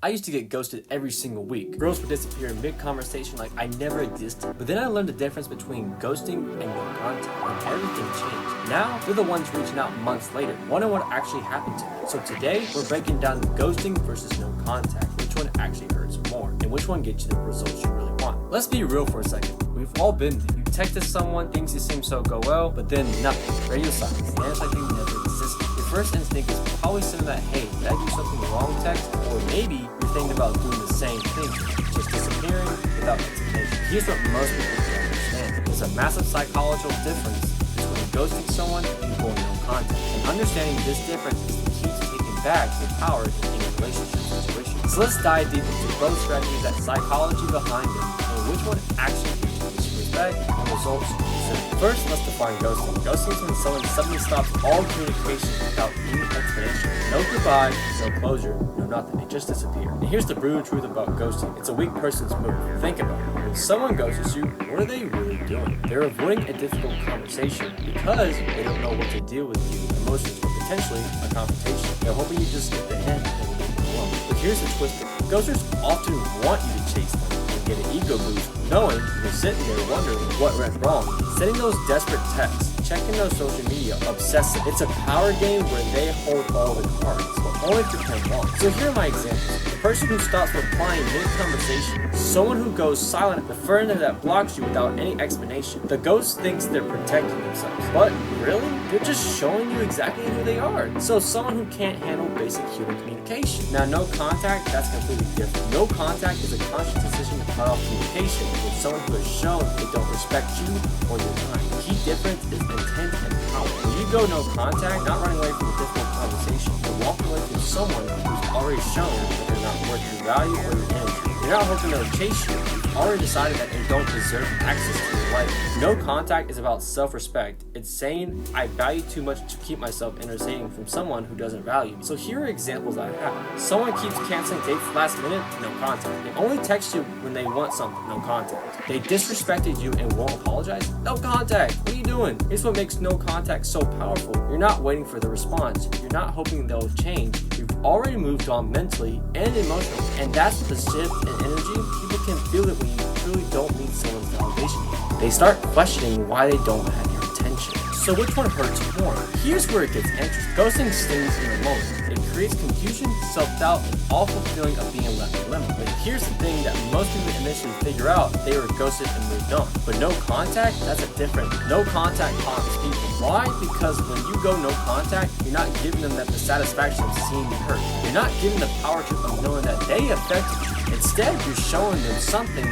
I used to get ghosted every single week. Girls would disappear mid-conversation like I never existed. But then I learned the difference between ghosting and no contact, and everything changed. Now, they're the ones reaching out months later, wondering what actually happened to me. So today, we're breaking down ghosting versus no contact. Which one actually hurts more, and which one gets you the results you really want. Let's be real for a second. We've all been there. You texted someone, things you seem so go well, but then nothing. Radio silence. The answer like they never existed. Your first instinct is probably sending that, hey, did I do something wrong text? Or maybe you're thinking about doing the same thing, just disappearing without explanation. Here's what most people don't understand. There's a massive psychological difference between ghosting someone and going no contact. And understanding this difference is the key to taking back your power in any relationship situation. So let's dive deep into both strategies, that psychology behind them, and which one actually gives you respect and results you deserve. First, let's define ghosting. Ghosting is when someone suddenly stops all communication without any explanation. No goodbye, no closure, no nothing. They just disappear. And here's the brutal truth about ghosting. It's a weak person's move. Think about it. When someone ghosts you, what are they really doing? They're avoiding a difficult conversation because they don't know what to deal with you, emotions, or potentially a confrontation. They're hoping you just get the hint and leave them alone. But here's the twist. Ghosters often want you to chase them and get an ego boost, knowing you're sitting there wondering what went wrong. Sending those desperate texts, checking those social media, obsessive. It's a power game where they hold all the cards, but only if you're playing well. So here are my examples. The person who stops replying mid-conversation, someone who goes silent, the friend that blocks you without any explanation. The ghost thinks they're protecting themselves, but really, they're just showing you exactly who they are. So someone who can't handle basic human communication. Now, no contact, that's completely different. No contact is a conscious decision to cut off communication with someone who has shown they don't respect you or your time. The key difference is intent and power. When you go no contact, not running away from a difficult conversation, you're walking away from someone who's already shown that they're not worth your value or your energy. You're not hoping they'll chase you. You've already decided that they don't deserve access to your life. No contact is about self-respect. It's saying, I value too much to keep myself entertaining from someone who doesn't value me. So here are examples I have. Someone keeps canceling dates last minute, no contact. They only text you when they want something, no contact. They disrespected you and won't apologize, no contact. What are you doing? Here's what makes no contact so powerful. You're not waiting for the response. You're not hoping they'll change. You've already moved on mentally and emotionally. And that's the shift in energy. People can feel it when you truly don't need someone's validation. They start questioning why they don't have your attention. So which one hurts more? Here's where it gets interesting. Ghosting stings in the moment. It creates confusion, self-doubt, and awful feeling of being left in limbo. But here's the thing that most people initially figure out: they were ghosted and moved on. But no contact, that's a different. No contact haunts people. Why? Because when you go no contact, you're not giving them the satisfaction of seeing you hurt. You're not giving the power trip of knowing that they affected you. Instead, you're showing them something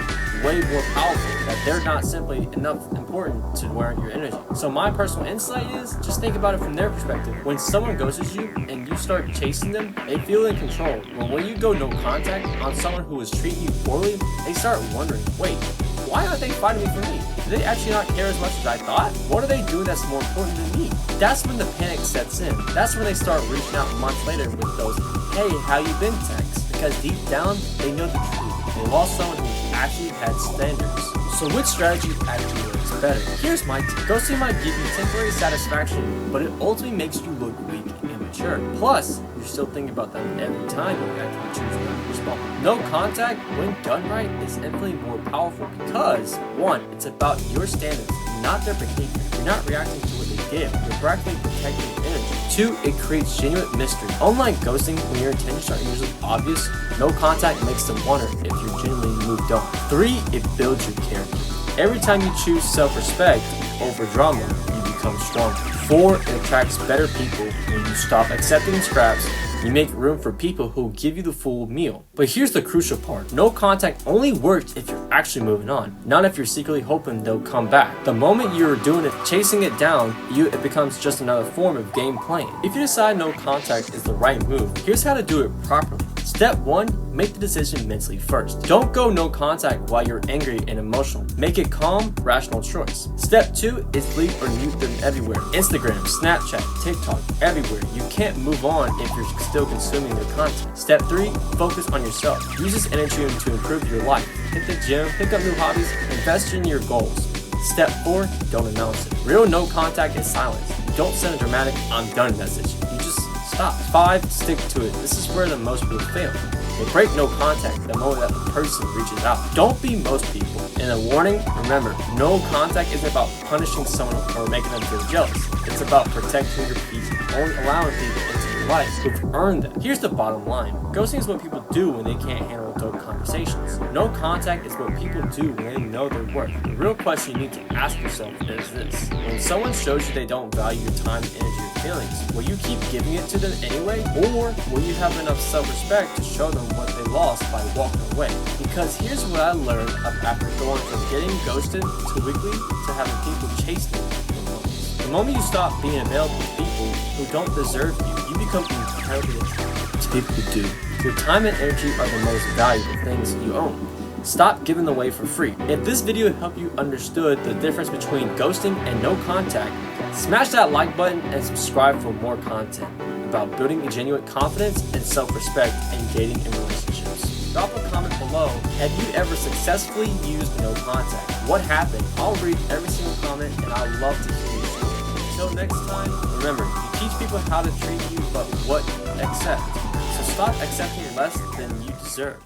way more powerful, that they're not simply enough important to warrant your energy. So my personal insight is, just think about it from their perspective. When someone ghosts you and you start chasing them, they feel in control. But when you go no contact on someone who is treating you poorly, they start wondering, wait, why aren't they fighting me for me? Do they actually not care as much as I thought? What are they doing that's more important than me? That's when the panic sets in. That's when they start reaching out months later with those, hey, how you been texts? Because deep down, they know the truth. They lost someone who actually had standards. So which strategy actually works better? Here's my tip. Ghosting might give you temporary satisfaction, but it ultimately makes you look weak and immature. Plus, you're still thinking about them every time you actively choose not to respond. No contact, when done right, is infinitely more powerful because, one, it's about your standards, not their behavior. You're not reacting to what they did. You're practically protecting your energy. Two, it creates genuine mystery. Unlike ghosting, when your intentions are usually obvious, no contact makes them wonder if you're genuinely moved on. Three, it builds your character. Every time you choose self-respect over drama, you become stronger. Four, it attracts better people when you stop accepting scraps. You make room for people who give you the full meal. But here's the crucial part. No contact only works if you're actually moving on, not if you're secretly hoping they'll come back. The moment you're doing it, chasing it down, it becomes just another form of game playing. If you decide no contact is the right move, here's how to do it properly. Step 1, make the decision mentally first. Don't go no contact while you're angry and emotional. Make it calm, rational choice. Step 2 is delete or mute them everywhere. Instagram, Snapchat, TikTok, everywhere. You can't move on if you're still consuming their content. Step 3, focus on yourself. Use this energy to improve your life. Hit the gym, pick up new hobbies, invest in your goals. Step 4, don't announce it. Real no contact is silence. Don't send a dramatic I'm done message. You just stop. 5, stick to it. This is where the most people fail. They break no contact the moment that the person reaches out. Don't be most people. And a warning, remember, no contact isn't about punishing someone or making them feel jealous. It's about protecting your peace, only allowing people into your life who've earned that. Here's the bottom line. Ghosting is what people do when they can't handle adult conversations. No contact is what people do when they know their worth. The real question you need to ask yourself is this: when someone shows you they don't value your time, energy, or feelings, will you keep giving it to them anyway? Or will you have enough self-respect to show them what they lost by walking away? Because here's what I learned after going from getting ghosted to weekly to having people chase me for months. The moment you stop being available to people who don't deserve you, you become incredibly attracted to people who do. Your time and energy are the most valuable things you own. Stop giving them away for free. If this video helped you understood the difference between ghosting and no contact, smash that like button and subscribe for more content about building a genuine confidence and self-respect in dating and relationships. Drop a comment below. Have you ever successfully used no contact? What happened? I'll read every single comment and I'd love to hear your story. Until next time, remember, you teach people how to treat you, but what you accept. So stop accepting less than you deserve.